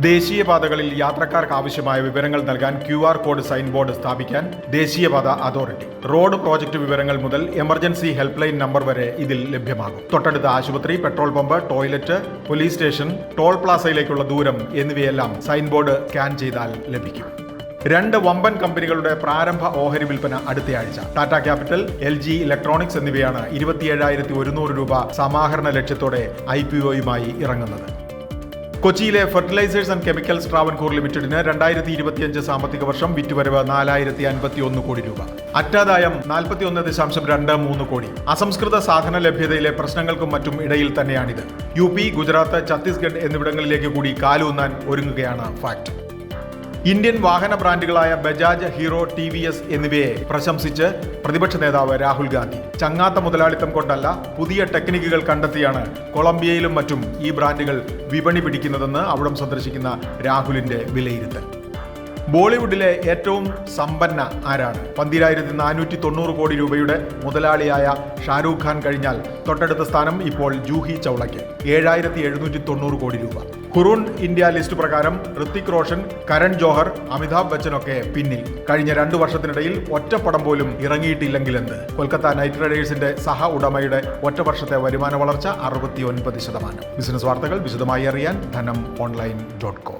ദേശീയപാതകളിൽ യാത്രക്കാർക്ക് ആവശ്യമായ വിവരങ്ങൾ നൽകാൻ QR കോഡ് സൈൻ ബോർഡ് സ്ഥാപിക്കാൻ ദേശീയപാത അതോറിറ്റി. റോഡ് പ്രോജക്ട് വിവരങ്ങൾ മുതൽ എമർജൻസി ഹെൽപ്പ് ലൈൻ നമ്പർ വരെ ഇതിൽ ലഭ്യമാകും. തൊട്ടടുത്ത ആശുപത്രി, petrol pump, toilet, police station, toll പ്ലാസയിലേക്കുള്ള ദൂരം എന്നിവയെല്ലാം സൈൻ ബോർഡ് സ്കാൻ ചെയ്താൽ ലഭിക്കും. 2 വമ്പൻ കമ്പനികളുടെ പ്രാരംഭ ഓഹരി വിൽപ്പന അടുത്തയാഴ്ച. ടാറ്റ ക്യാപിറ്റൽ, LG ഇലക്ട്രോണിക്സ് എന്നിവയാണ് 27,100 രൂപ സമാഹരണ ലക്ഷ്യത്തോടെ IPOയുമായി ഇറങ്ങുന്നത്. കൊച്ചിയിലെ ഫെർട്ടിലൈസേഴ്സ് ആൻഡ് കെമിക്കൽസ് ട്രാവൻകൂർ ലിമിറ്റഡിന് 2025 സാമ്പത്തിക വർഷം വിറ്റുവരവ് 4,051 കോടി രൂപ. അറ്റാദായം 41.23 കോടി. അസംസ്കൃത സാധന ലഭ്യതയിലെ പ്രശ്നങ്ങൾക്കും മറ്റും ഇടയിൽ തന്നെയാണിത്. UP, ഗുജറാത്ത്, ഛത്തീസ്ഗഡ് എന്നിവിടങ്ങളിലേക്ക് കൂടി കാലൂന്നാൻ ഒരുങ്ങുകയാണ് ഫാക്ട്. ഇന്ത്യൻ വാഹന ബ്രാൻഡുകളായ ബജാജ്, ഹീറോ, TVS എന്നിവയെ പ്രശംസിച്ച് പ്രതിപക്ഷ നേതാവ് രാഹുൽ ഗാന്ധി. ചങ്ങാത്ത മുതലാളിത്തം കൊണ്ടല്ല, പുതിയ ടെക്നിക്കുകൾ കണ്ടെത്തിയാണ് കൊളംബിയയിലും മറ്റും ഈ ബ്രാൻഡുകൾ വിപണി പിടിക്കുന്നതെന്ന് അവിടം സന്ദർശിക്കുന്ന രാഹുലിന്റെ വിലയിരുത്തൽ. ബോളിവുഡിലെ ഏറ്റവും സമ്പന്ന ആരാണ്? 12,490 കോടി രൂപയുടെ മുതലാളിയായ ഷാരൂഖ് ഖാൻ കഴിഞ്ഞാൽ തൊട്ടടുത്ത സ്ഥാനം ഇപ്പോൾ ജൂഹി ചൗളയ്ക്ക് 7,790 കോടി രൂപ. ഹുറൂൺ ഇന്ത്യ ലിസ്റ്റ് പ്രകാരം ഋത്തിക് റോഷൻ, കരൺ ജോഹർ, അമിതാഭ് ബച്ചനൊക്കെ പിന്നിൽ. കഴിഞ്ഞ 2 വർഷത്തിനിടയിൽ ഒറ്റപ്പടം പോലും ഇറങ്ങിയിട്ടില്ലെങ്കിലെന്ത്? കൊൽക്കത്ത നൈറ്റ് റൈഡേഴ്സിന്റെ സഹ ഉടമയുടെ ഒറ്റ വർഷത്തെ വരുമാന വളർച്ച 69%. ബിസിനസ് വാർത്തകൾ വിശദമായി അറിയാൻ ധനം online.com.